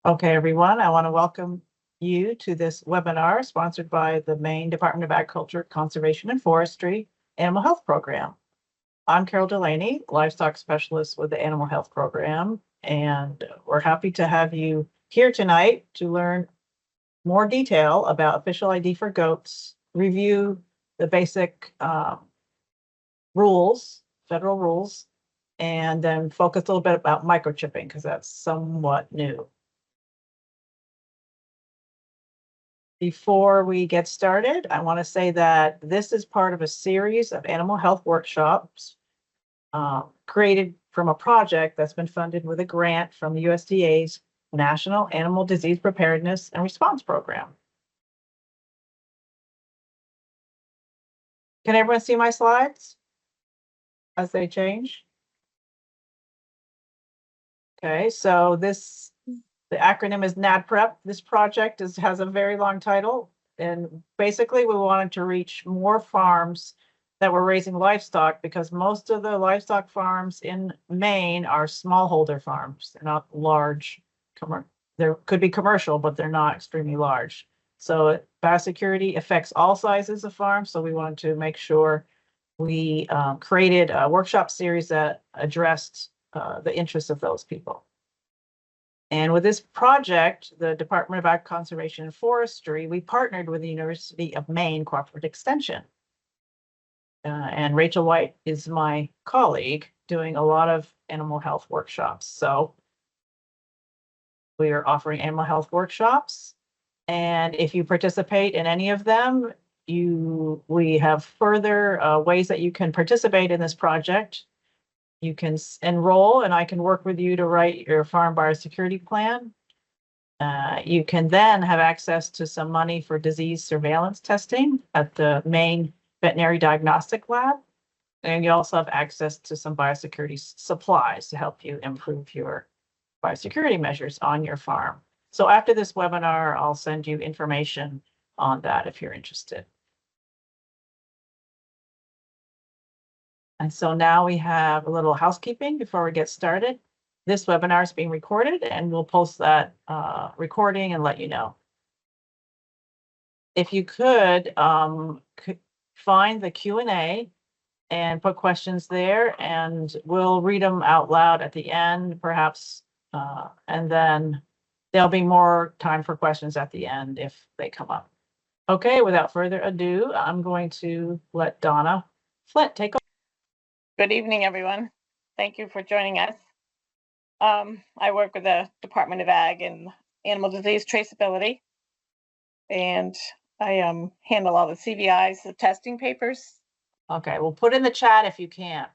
Okay, everyone, I want to welcome you to this webinar sponsored by the Maine Department of Agriculture, Conservation and Forestry Animal Health Program. I'm Carol Delaney, livestock specialist with the Animal Health Program, and we're happy to have you here tonight to learn more detail about official ID for goats, review the basic rules, federal rules, and then focus a little bit about microchipping because that's somewhat new. Before we get started, I want to say that this is part of a series of animal health workshops created from a project that's been funded with a grant from the USDA's National Animal Disease Preparedness and Response Program. Can everyone see my slides as they change? Okay, so the acronym is NADPREP. This project has a very long title, and basically we wanted to reach more farms that were raising livestock because most of the livestock farms in Maine are smallholder farms. They're not large. There could be commercial, but they're not extremely large. So biosecurity affects all sizes of farms. So we wanted to make sure we created a workshop series that addressed the interests of those people. And with this project, the Department of Ag Conservation and Forestry, we partnered with the University of Maine Cooperative Extension. And Rachel White is my colleague doing a lot of animal health workshops. So we are offering animal health workshops. And if you participate in any of them, we have further ways that you can participate in this project. You can enroll and I can work with you to write your farm biosecurity plan. You can then have access to some money for disease surveillance testing at the Maine Veterinary Diagnostic Lab. And you also have access to some biosecurity supplies to help you improve your biosecurity measures on your farm. So after this webinar, I'll send you information on that if you're interested. And so now we have a little housekeeping before we get started. This webinar is being recorded and we'll post that recording and let you know. If you could find the Q&A and put questions there, and we'll read them out loud at the end, perhaps, and then there'll be more time for questions at the end if they come up. Okay, without further ado, I'm going to let Donna Flint take over. Good evening, everyone. Thank you for joining us. I work with the Department of Ag and Animal Disease Traceability, and I handle all the CVIs, the testing papers. Okay, we'll put in the chat if you can.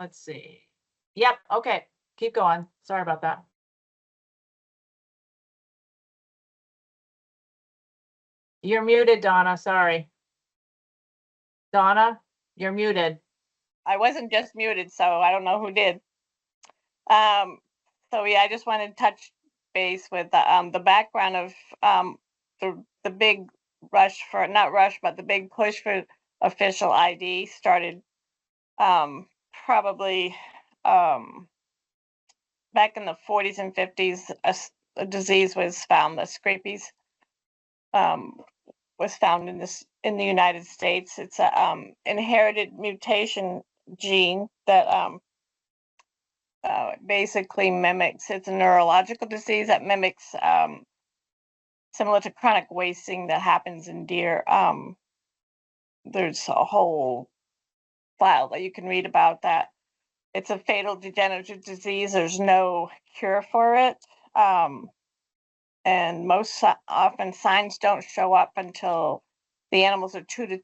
Let's see. Yep, okay, keep going. Sorry about that. You're muted, Donna, sorry. Donna, you're muted. I wasn't just muted, so I don't know who did. So yeah, I just wanted to touch base with the background of the big rush for, not rush, but the big push for official ID started probably back in the 40s and 50s. A disease was found, the scrapies, was found in the United States. It's a inherited mutation gene that basically mimics, it's a neurological disease that mimics, similar to chronic wasting that happens in deer. There's a whole file that you can read about that. It's a fatal degenerative disease. There's no cure for it. And most often signs don't show up until the animals are 2 to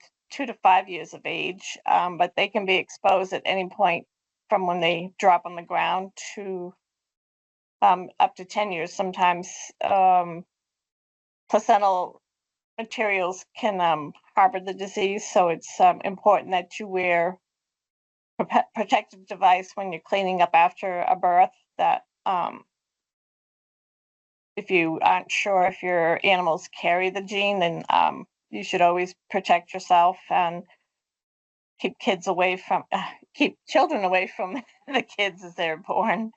5 years of age, but they can be exposed at any point from when they drop on the ground to up to 10 years. Sometimes placental materials can harbor the disease, so it's important that you wear protective device when you're cleaning up after a birth, that if you aren't sure if your animals carry the gene, then you should always protect yourself and keep children away from the kids as they're born.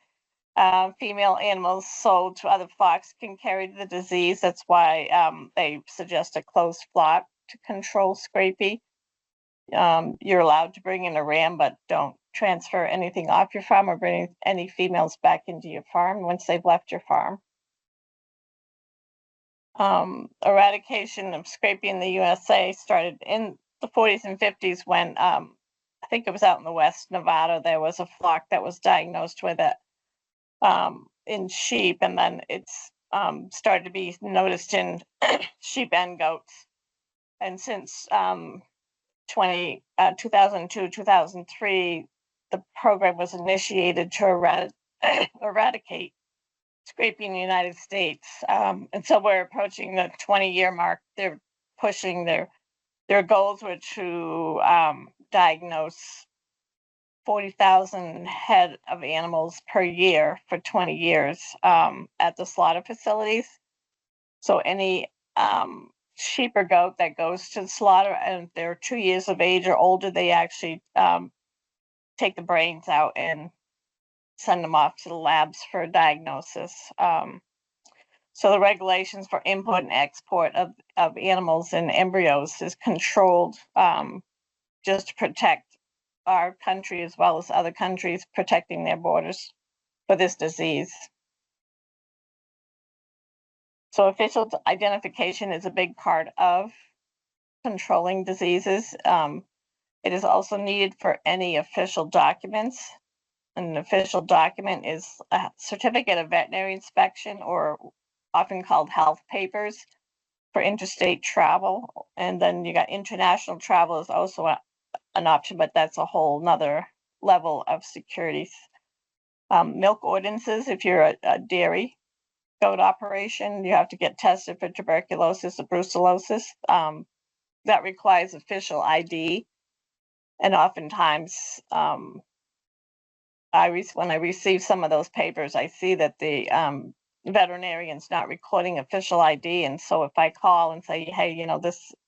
Female animals sold to other flocks can carry the disease. That's why they suggest a closed flock to control scrapie. You're allowed to bring in a ram, but don't transfer anything off your farm or bring any females back into your farm once they've left your farm. Eradication of scrapie in the USA started in the 40s and 50s when I think it was out in the West Nevada. There was a flock that was diagnosed with it in sheep, and then it's started to be noticed in sheep and goats. And since 2002, 2003, the program was initiated to eradicate scrapie in the United States. And so we're approaching the 20-year mark. They're pushing their goals were to diagnose 40,000 head of animals per year for 20 years at the slaughter facilities. So any sheep or goat that goes to the slaughter and they're 2 years of age or older, they actually take the brains out and send them off to the labs for diagnosis. So the regulations for import and export of animals and embryos is controlled just to protect our country as well as other countries protecting their borders for this disease. So official identification is a big part of controlling diseases. It is also needed for any official documents. An official document is a certificate of veterinary inspection, or often called health papers, for interstate travel. And then you got international travel is also an option, but that's a whole nother level of security. Milk ordinances, if you're a dairy goat operation, you have to get tested for tuberculosis or brucellosis. That requires official ID. And oftentimes, when I receive some of those papers, I see that the veterinarian's not recording official ID. And so if I call and say, hey,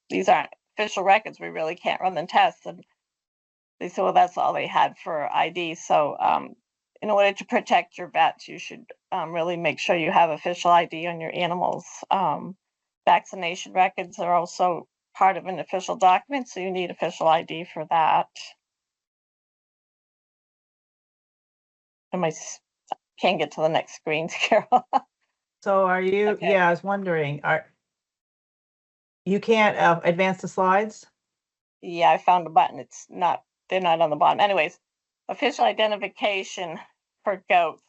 these aren't official records, we really can't run the tests. And they say, well, that's all they had for ID. So in order to protect your vets, you should really make sure you have official ID on your animals. Vaccination records are also part of an official document, so you need official ID for that. Can't get to the next screen, Carol. So are you, Okay. yeah, I was wondering, you can't advance the slides? Yeah, I found a button. They're not on the bottom. Anyways, official identification for goats.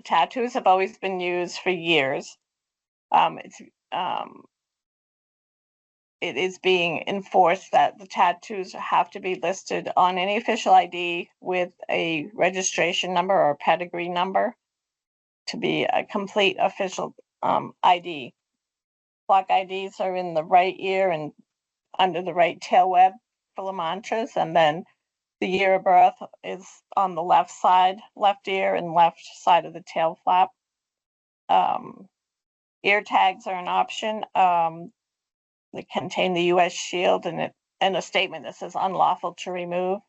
Tattoos have always been used for years. It is being enforced that the tattoos have to be listed on any official ID with a registration number or pedigree number to be a complete official ID. Flock IDs are in the right ear and under the right tail web for the mantras, and then the year of birth is on the left side, left ear and left side of the tail flap. Ear tags are an option. They contain the U.S. shield and a statement that says unlawful to remove.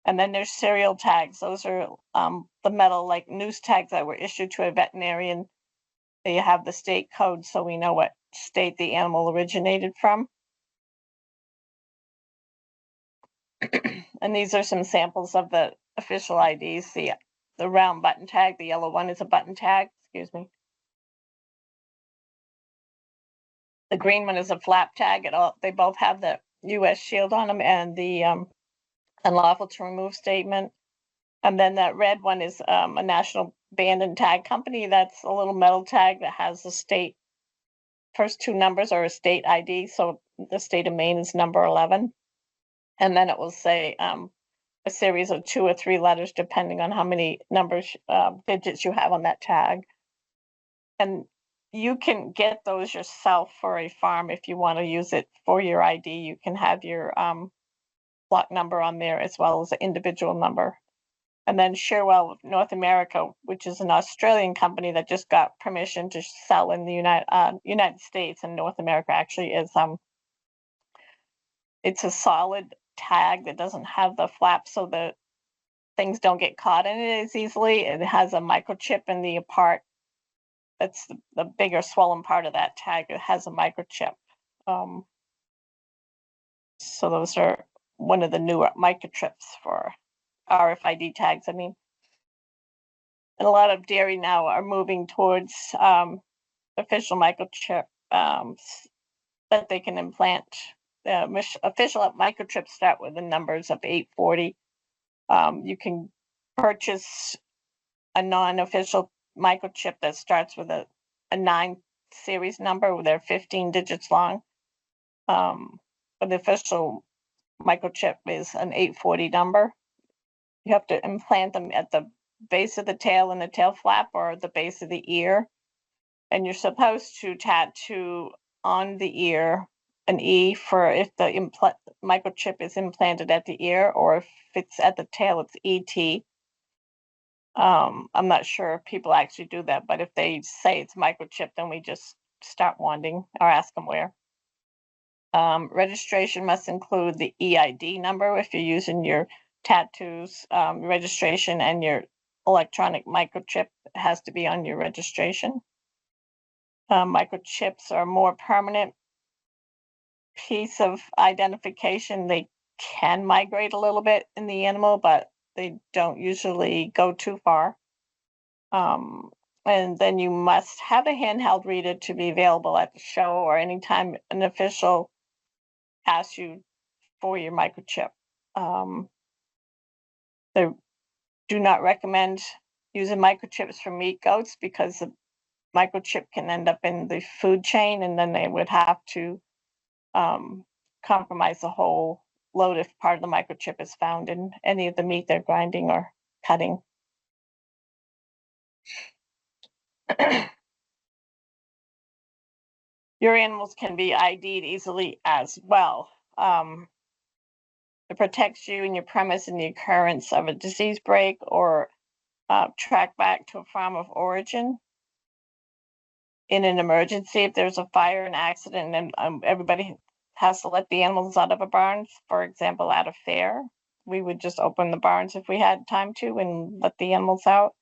And then there's serial tags. Those are the metal like noose tags that were issued to a veterinarian. They have the state code, so we know what state the animal originated from. And these are some samples of the official IDs. The round button tag, the yellow one is a button tag, excuse me. The green one is a flap tag. They both have the U.S. shield on them and the unlawful to remove statement. And then that red one is a national band and tag company. That's a little metal tag that has the state first two numbers are a state ID. So the state of Maine is number 11. And then it will say a series of 2 or 3 letters, depending on how many numbers, digits you have on that tag. And you can get those yourself for a farm if you want to use it for your ID. You can have your block number on there as well as an individual number. And then Sherwell North America, which is an Australian company that just got permission to sell in the United States and North America, actually is it's a solid tag that doesn't have the flap, so that things don't get caught in it as easily. It has a microchip in the part that's the bigger swollen part of that tag. It has a microchip. So those are one of the newer microchips for RFID tags. I mean, and a lot of dairy now are moving towards official microchip that they can implant. Official microchips start with the numbers of 840. You can purchase a non-official microchip that starts with a 9 series number. They're 15 digits long. But the official microchip is an 840 number. You have to implant them at the base of the tail and the tail flap, or the base of the ear. And you're supposed to tattoo on the ear an E for if the microchip is implanted at the ear, or if it's at the tail, it's ET. I'm not sure if people actually do that, but if they say it's microchip, then we just start wanding or ask them where. Registration must include the EID number if you're using your tattoos. Registration and your electronic microchip has to be on your registration. Microchips are a more permanent piece of identification. They can migrate a little bit in the animal, but they don't usually go too far. And then you must have a handheld reader to be available at the show or anytime an official asks you for your microchip. They do not recommend using microchips for meat goats because the microchip can end up in the food chain, and then they would have to compromise the whole load if part of the microchip is found in any of the meat they're grinding or cutting. Your animals can be ID'd easily as well. It protects you and your premise in the occurrence of a disease break or track back to a farm of origin. In an emergency, if there's a fire, an accident, and everybody has to let the animals out of a barn, for example, at a fair, we would just open the barns if we had time to and let the animals out.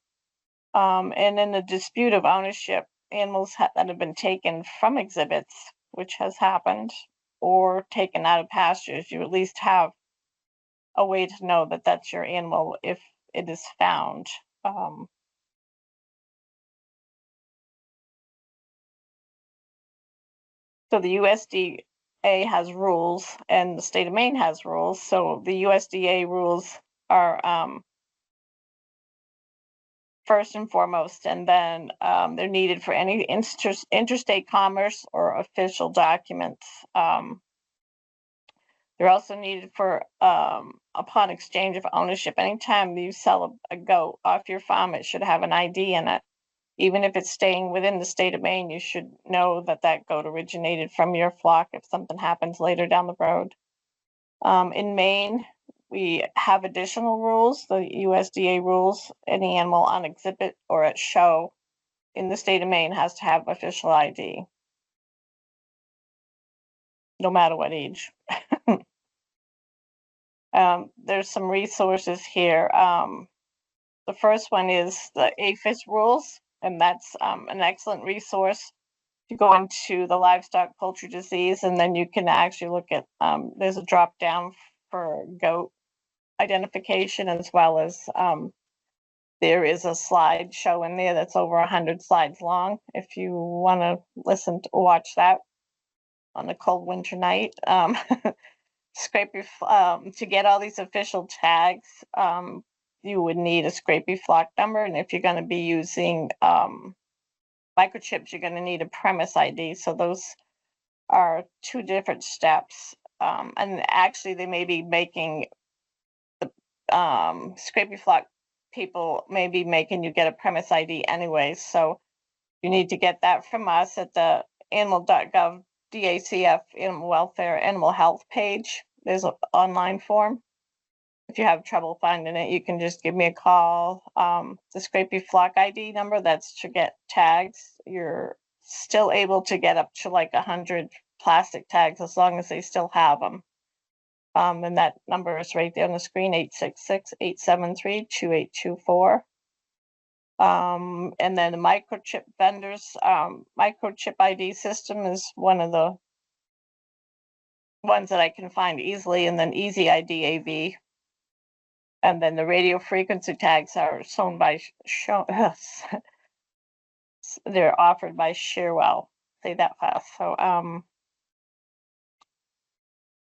And in the dispute of ownership, animals that have been taken from exhibits, which has happened, or taken out of pastures, you at least have a way to know that that's your animal if it is found. So the USDA has rules and the state of Maine has rules. So the USDA rules are first and foremost, and then they're needed for any interstate commerce or official documents. They're also needed for upon exchange of ownership. Anytime you sell a goat off your farm, it should have an ID in it. Even if it's staying within the state of Maine, you should know that that goat originated from your flock if something happens later down the road. In Maine, we have additional rules, the USDA rules. Any animal on exhibit or at show in the state of Maine has to have official ID, no matter what age. There's some resources here. The first one is the APHIS rules, and that's an excellent resource. You go into the livestock poultry disease, and then you can actually look at, there's a drop down for goat identification, as well as there is a slideshow in there that's over 100 slides long. If you want to listen to watch that on a cold winter night, scrape your to get all these official tags. You would need a scrapey flock number, and if you're going to be using microchips, you're going to need a premise ID. So those are two different steps. And actually, they may be making the scrapey flock people may be making you get a premise ID anyway. So you need to get that from us at the animal.gov DACF Animal Welfare Animal Health page. There's an online form. If you have trouble finding it, you can just give me a call. The scrapey flock ID number, that's to get tags. You're still able to get up to like 100 plastic tags as long as they still have them. And that number is right there on the screen, 866-873-2824. And then the microchip vendors, microchip ID system is one of the ones that I can find easily, and then Easy ID AV. And then the radio frequency tags are shown by they're offered by Shearwell. Say that fast. So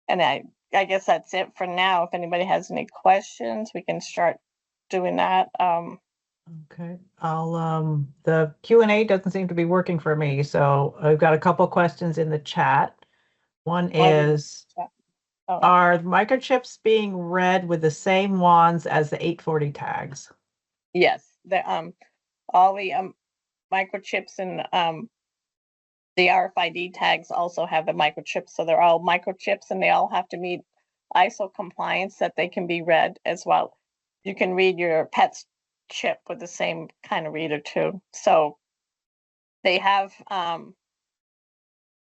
and I guess that's it for now. If anybody has any questions, we can start doing that. Okay, the Q&A doesn't seem to be working for me, so I've got a couple questions in the chat. One is, Oh, are microchips being read with the same wands as the 840 tags? yes, the all the microchips and the RFID tags also have the microchips, so they're all microchips, and they all have to meet ISO compliance that they can be read as well. You can read your pet's chip with the same kind of reader too. So they have the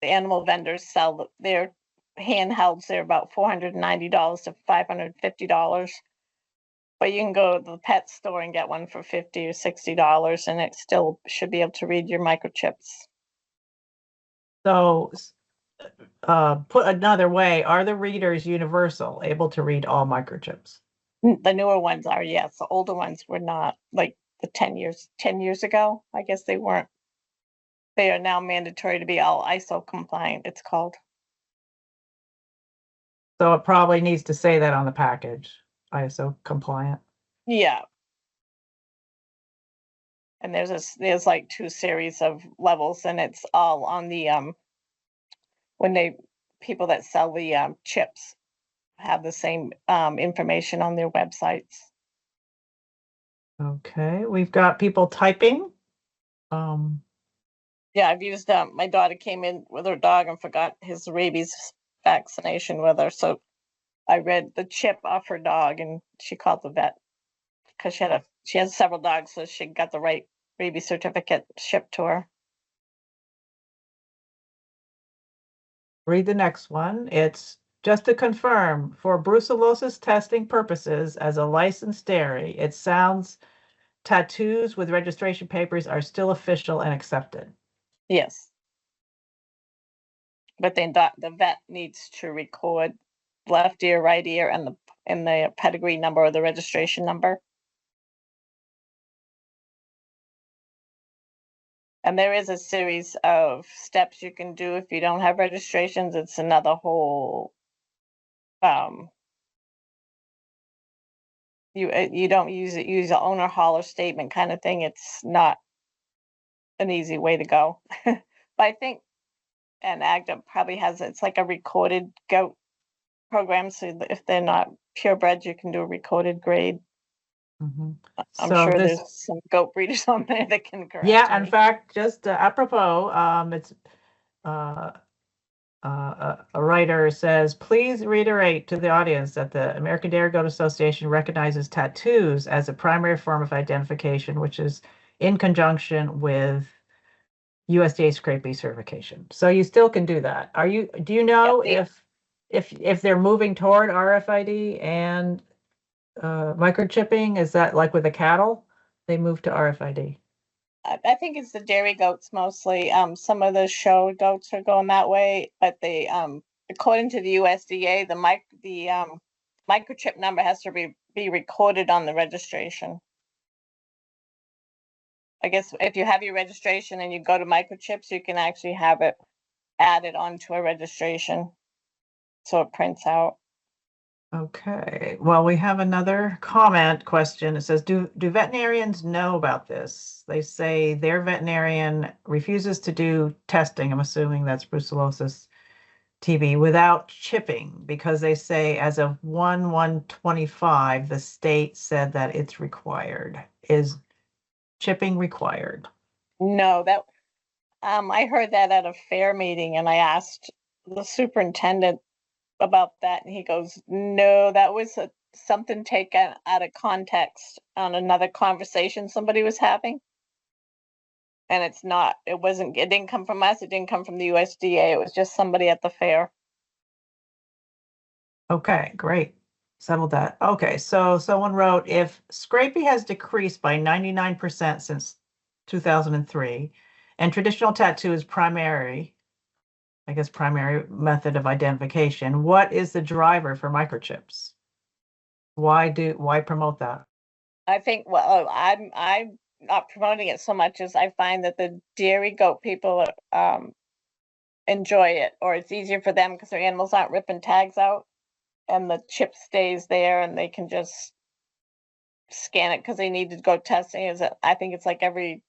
animal vendors sell their handhelds. They're about $490 to $550. But you can go to the pet store and get one for $50 or $60, and it still should be able to read your microchips. So, put another way, are the readers universal, able to read all microchips? The newer ones are, yes. The older ones were not, like the 10 years ago. I guess they weren't. They are now mandatory to be all ISO compliant, it's called. So it probably needs to say that on the package, ISO compliant. Yeah. And there's like two series of levels, and it's all on the when they people that sell the chips have the same information on their websites. Okay, we've got people typing. Yeah, I've used my daughter came in with her dog and forgot his rabies vaccination with her, so I read the chip off her dog, and she called the vet because she has several dogs, so she got the right rabies certificate shipped to her. Read the next one. It's just to confirm, for brucellosis testing purposes as a licensed dairy, it sounds tattoos with registration papers are still official and accepted. Yes, but then the vet needs to record left ear, right ear, and the pedigree number or the registration number. And there is a series of steps you can do if you don't have registrations. It's another whole you don't use the owner hauler statement kind of thing. It's not an easy way to go. But I think and Agda probably has it's like a recorded goat program. So if they're not purebred, you can do a recorded grade. Mhm. I'm So sure this, there's some goat breeders on there that can correct yeah, in me. fact, just apropos, it's a writer says, please reiterate to the audience that the American Dairy Goat Association recognizes tattoos as a primary form of identification, which is in conjunction with USDA scrape beef certification. So you still can do that. Do you know Yeah, if they're moving toward RFID and microchipping? Is that like with the cattle? They move to RFID. I think it's the dairy goats mostly. Some of the show goats are going that way, but they according to the USDA, the microchip number has to be recorded on the registration. I guess if you have your registration and you go to microchips, you can actually have it added onto a registration, so it prints out. Okay, well, we have another comment question. It says, do veterinarians know about this? They say their veterinarian refuses to do testing, I'm assuming that's brucellosis TB, without chipping because they say as of 1/1/25, the state said that it's required. Is chipping required? No, that I heard that at a fair meeting, and I asked the superintendent about that, and he goes, "No, that was something taken out of context on another conversation somebody was having, and it's not. It wasn't. It didn't come from us. It didn't come from the USDA. It was just somebody at the fair." Okay, great. Settled that. Okay, so someone wrote, if scrapie has decreased by 99% since 2003, and traditional tattoo is primary, I guess primary method of identification, what is the driver for microchips? Why promote that? I think, well, I'm not promoting it so much as I find that the dairy goat people enjoy it, or it's easier for them because their animals aren't ripping tags out and the chip stays there and they can just scan it because they need to go testing. I think it's like every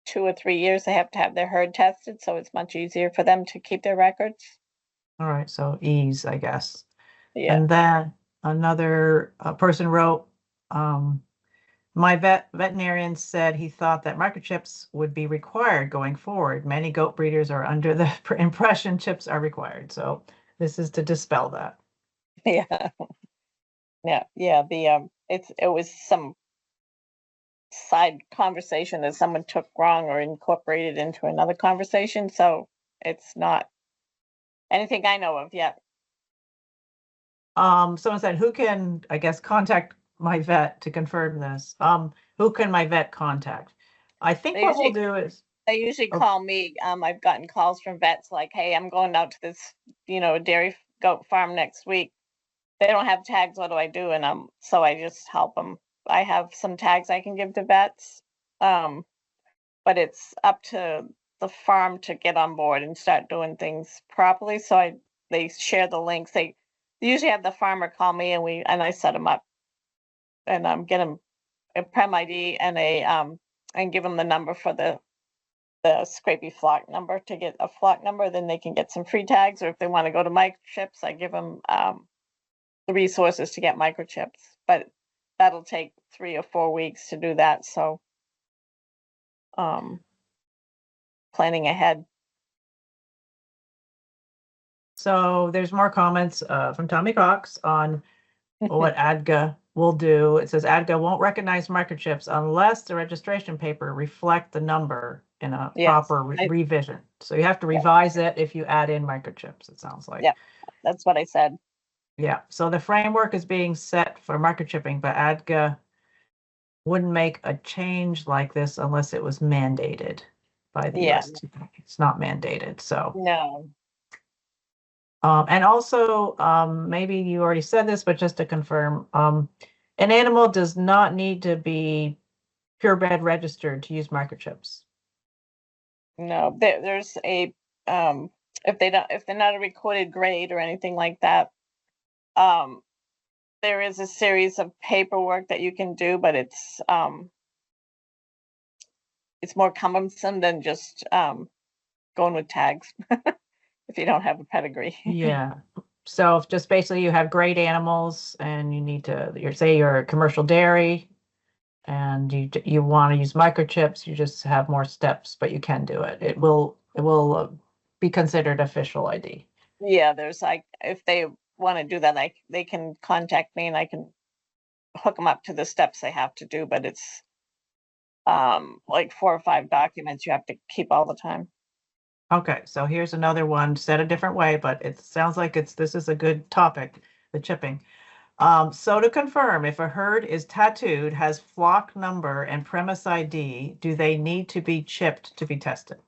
2 or 3 years they have to have their herd tested, so it's much easier for them to keep their records. All right, so ease, I guess. Yeah. And then another person wrote, my veterinarian said he thought that microchips would be required going forward. Many goat breeders are under the impression chips are required. So this is to dispel that. Yeah. Yeah. It was some side conversation that someone took wrong or incorporated into another conversation, so it's not anything I know of yet. Someone said, who can, I guess, contact my vet to confirm this? Who can my vet contact? I think They what we'll usually do is, they usually oh, call me. I've gotten calls from vets like, "Hey, I'm going out to this, dairy goat farm next week. They don't have tags. What do I do?" And so I just help them. I have some tags I can give to vets, um, but it's up to the farm to get on board and start doing things properly. So they share the links. They usually have the farmer call me and I set them up and get them a prem ID and give them the number for the scrapey flock number to get a flock number. Then they can get some free tags, or if they want to go to microchips, I give them the resources to get microchips. But that'll take 3 or 4 weeks to do that. So um, planning ahead. so there's more comments from Tommy Cox on what ADGA will do. It says ADGA won't recognize microchips unless the registration paper reflect the number in a Yes, proper revision. So you have to revise it if you add in microchips, it sounds like. yeah, that's what I said. Yeah, so the framework is being set for microchipping, but ADGA wouldn't make a change like this unless it was mandated by the Yeah, USDA. It's not mandated, so. no, And also, maybe you already said this, but just to confirm, an animal does not need to be purebred registered to use microchips. no. There's a um, if they're not a recorded grade or anything like that, um, there is a series of paperwork that you can do, but it's more cumbersome than just going with tags if you don't have a pedigree. Yeah. So if just basically you have great animals and you need to, say you're a commercial dairy and you want to use microchips, you just have more steps, but you can do it. It will be considered official ID. Yeah, there's like if they want to do that, like they can contact me and I can hook them up to the steps they have to do, but it's like 4 or 5 documents you have to keep all the time. Okay, so here's another one said a different way, but it sounds like this is a good topic, the chipping. So to confirm, if a herd is tattooed, has flock number and premise ID, do they need to be chipped to be tested?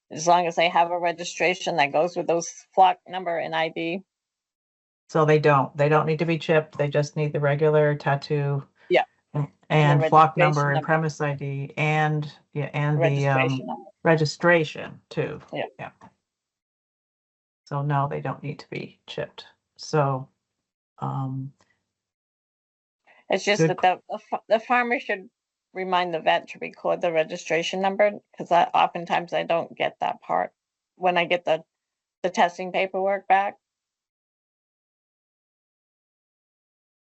As long as they have a registration that goes with those flock number and ID. So they don't need to be chipped. They just need the regular tattoo Yeah, and the and flock number registration and number. premise ID and yeah, and the Registration number. registration too. Yeah. Yeah. So no, they don't need to be chipped. So um It's just good. that the farmer should remind the vet to record the registration number because oftentimes I don't get that part when I get the testing paperwork back.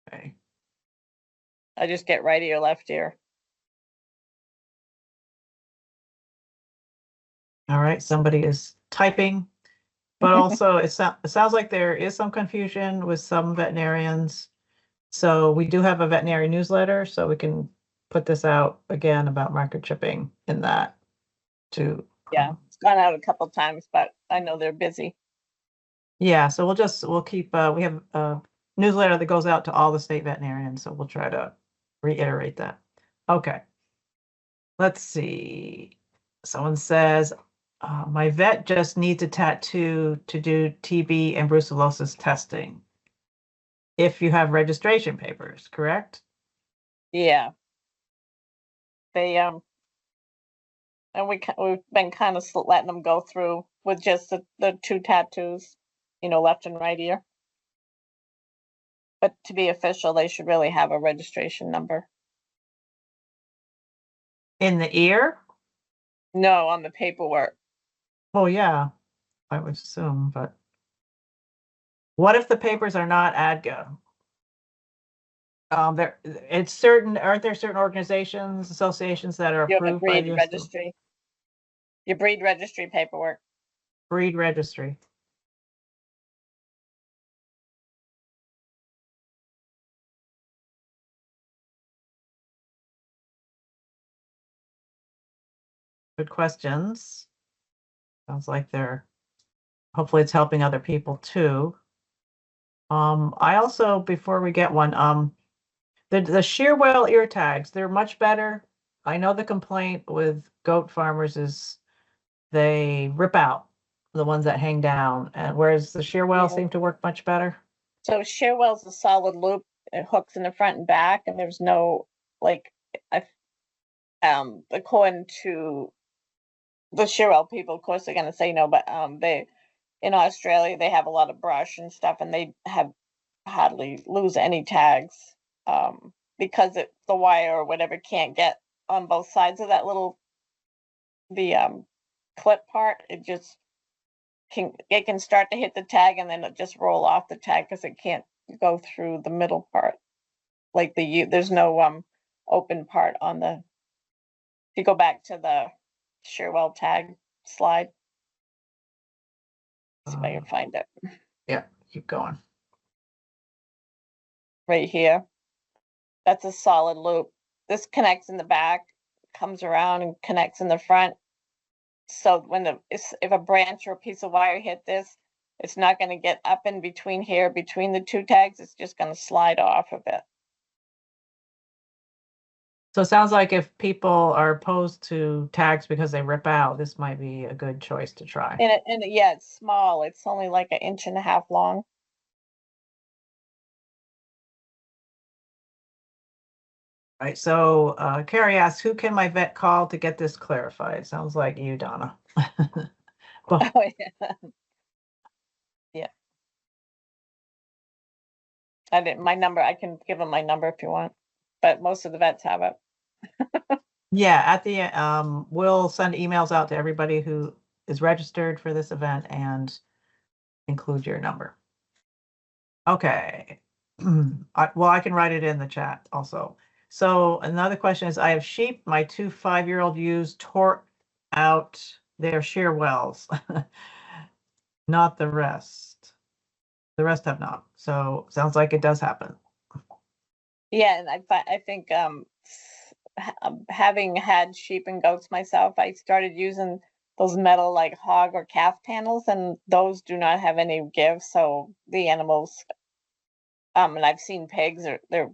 Okay. I just get right ear, left ear. All right, somebody is typing, but also it sounds like there is some confusion with some veterinarians. So we do have a veterinary newsletter, so we can put this out again about microchipping in that to Yeah, it's gone out a couple times, but I know they're busy. Yeah, so we'll keep, we have a newsletter that goes out to all the state veterinarians, so we'll try to reiterate that. Okay. Let's see. Someone says, my vet just needs a tattoo to do TB and brucellosis testing. If you have registration papers, correct? Yeah, they, and we've been kind of letting them go through with just the two tattoos, left and right ear. But to be official, they should really have a registration number. In the ear? No, on the paperwork. Oh, yeah, I would assume, but what if the papers are not ADGA? Aren't there certain organizations, associations that are You have a approved by the breed US registry, your breed registry paperwork. breed registry? Good questions. Sounds like hopefully it's helping other people too. I also, before we get one, the shear well ear tags, they're much better. I know the complaint with goat farmers is they rip out the ones that hang down, and whereas the shear well Yeah. seem to work much better. So Shearwell's a solid loop. It hooks in the front and back, and there's no like, I, according to the Shearwell people, of course they're gonna say no, but they in Australia they have a lot of brush and stuff, and they have hardly lose any tags because the wire or whatever can't get on both sides of that the clip part. It can start to hit the tag and then it just roll off the tag because it can't go through the middle part. Like there's no open part on the. If you go back to the Shearwell tag slide, see if I can find it Yeah, keep going. right here. That's a solid loop. This connects in the back, comes around and connects in the front. So if a branch or a piece of wire hit this, it's not going to get up in between here, between the two tags. It's just going to slide off of it. So it sounds like if people are opposed to tags because they rip out, this might be a good choice to try. Yeah, it's small. It's only like 1.5 inches long. Right. So Carrie asks, who can my vet call to get this clarified? Sounds like you, Donna. Well, Oh, yeah. Yeah. My number, I can give them my number if you want, but most of the vets have it. yeah, at the we'll send emails out to everybody who is registered for this event and include your number. Okay. Well, I can write it in the chat also. So another question is, I have sheep. My two 5-year-old ewes tore out their shear wells, not the rest. The rest have not. So sounds like it does happen. Yeah, and I think having had sheep and goats myself, I started using those metal like hog or calf panels, and those do not have any give. So the animals, and I've seen pigs, they're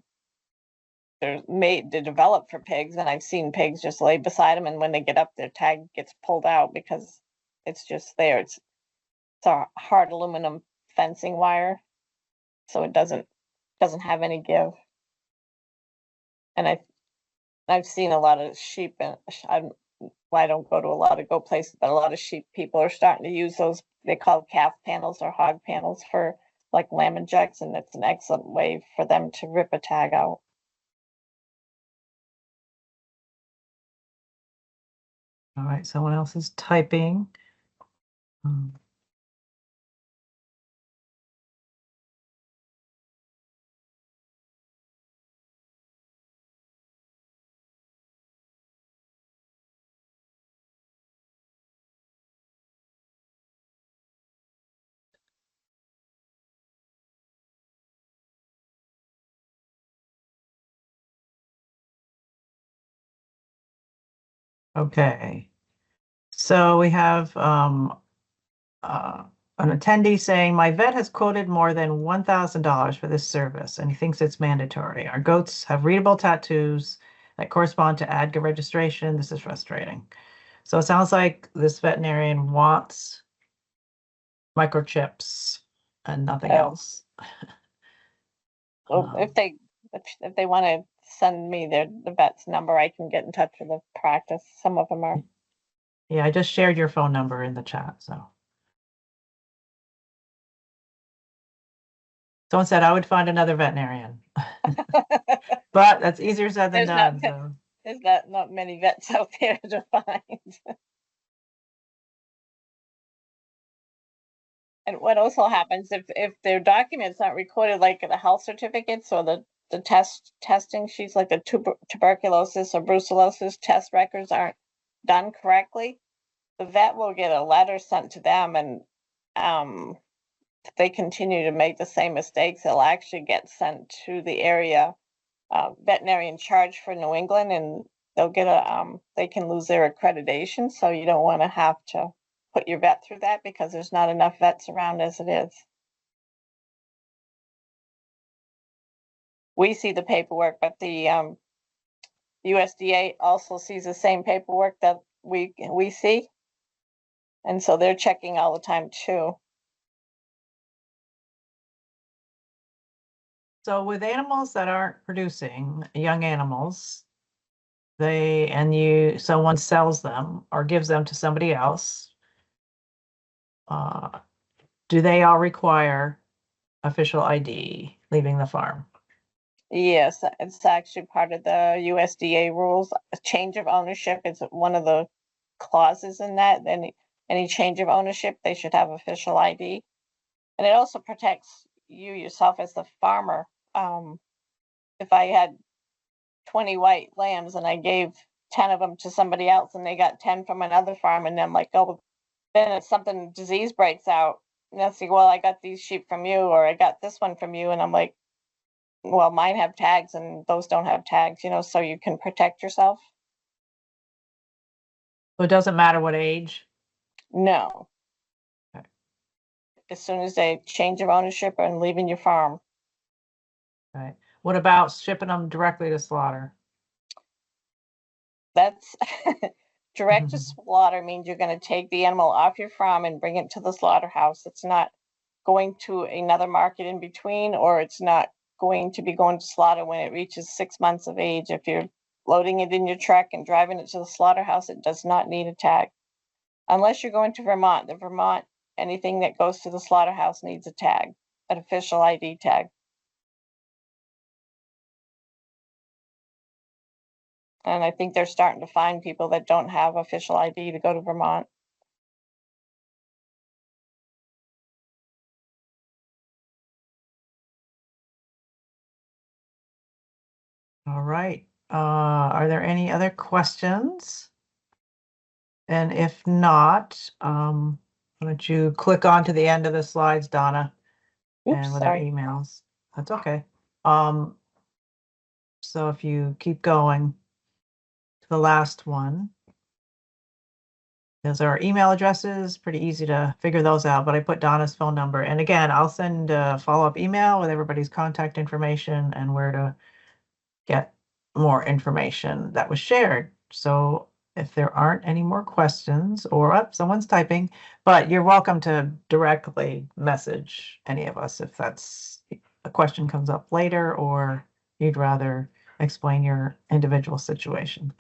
made to develop for pigs, and I've seen pigs just lay beside them, and when they get up, their tag gets pulled out because it's just there. It's a hard aluminum fencing wire, so it doesn't have any give. And I've seen a lot of sheep, and I don't go to a lot of goat places, but a lot of sheep people are starting to use those. They call calf panels or hog panels for like lamb injects, and it's an excellent way for them to rip a tag out. All right, someone else is typing. Okay. So we have an attendee saying, my vet has quoted more than $1,000 for this service, and he thinks it's mandatory. Our goats have readable tattoos that correspond to ADGA registration. This is frustrating. So it sounds like this veterinarian wants microchips and nothing Oh. else. Well, if they want to send me the vet's number, I can get in touch with the practice. Some of them are. Yeah, I just shared your phone number in the chat, so. Someone said I would find another veterinarian. But that's easier said than done, so. There's not many vets out there to find. And what also happens if their documents aren't recorded, like the health certificates or the testing sheets, like the tuberculosis or brucellosis test records aren't done correctly, the vet will get a letter sent to them, and if they continue to make the same mistakes, they'll actually get sent to the area veterinary in charge for New England, and they'll get they can lose their accreditation. So you don't want to have to put your vet through that, because there's not enough vets around as it is. We see the paperwork, but the USDA also sees the same paperwork that we see, and so they're checking all the time too. So with animals that aren't producing, young animals, someone sells them or gives them to somebody else, do they all require official ID leaving the farm? Yes, it's actually part of the USDA rules. A change of ownership is one of the clauses in that. Any change of ownership, they should have official ID. And it also protects you yourself as the farmer. If I had 20 white lambs and I gave 10 of them to somebody else and they got 10 from another farm, and I'm like, oh, then if something disease breaks out, and they'll say, well, I got these sheep from you, or I got this one from you, and I'm like, well, mine have tags and those don't have tags, so you can protect yourself. So it doesn't matter what age? No. Okay. As soon as they change of ownership and leaving your farm. Right. What about shipping them directly to slaughter? That's direct to slaughter means you're going to take the animal off your farm and bring it to the slaughterhouse. It's not going to another market in between, or it's not going to be going to slaughter when it reaches 6 months of age. If you're loading it in your truck and driving it to the slaughterhouse, it does not need a tag. Unless you're going to Vermont. Anything that goes to the slaughterhouse needs a tag, an official ID tag. And I think they're starting to find people that don't have official ID to go to Vermont. All right. Are there any other questions? And if not, why don't you click on to the end of the slides, Donna? Oops, and with our sorry. emails. That's okay. So if you keep going to the last one, those are our email addresses, pretty easy to figure those out, but I put Donna's phone number. And again, I'll send a follow-up email with everybody's contact information and where to get more information that was shared. So if there aren't any more questions, or someone's typing, but you're welcome to directly message any of us if that's a question comes up later, or you'd rather explain your individual situation.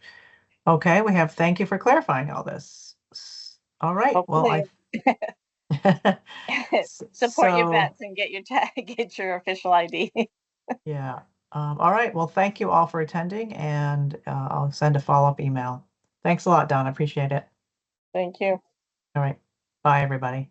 Okay, we have thank you for clarifying all this. All right, well, Support your vets and get get your official ID. Yeah. All right. Well, thank you all for attending, and I'll send a follow-up email. Thanks a lot, Don. I appreciate it. Thank you. All right. Bye, everybody.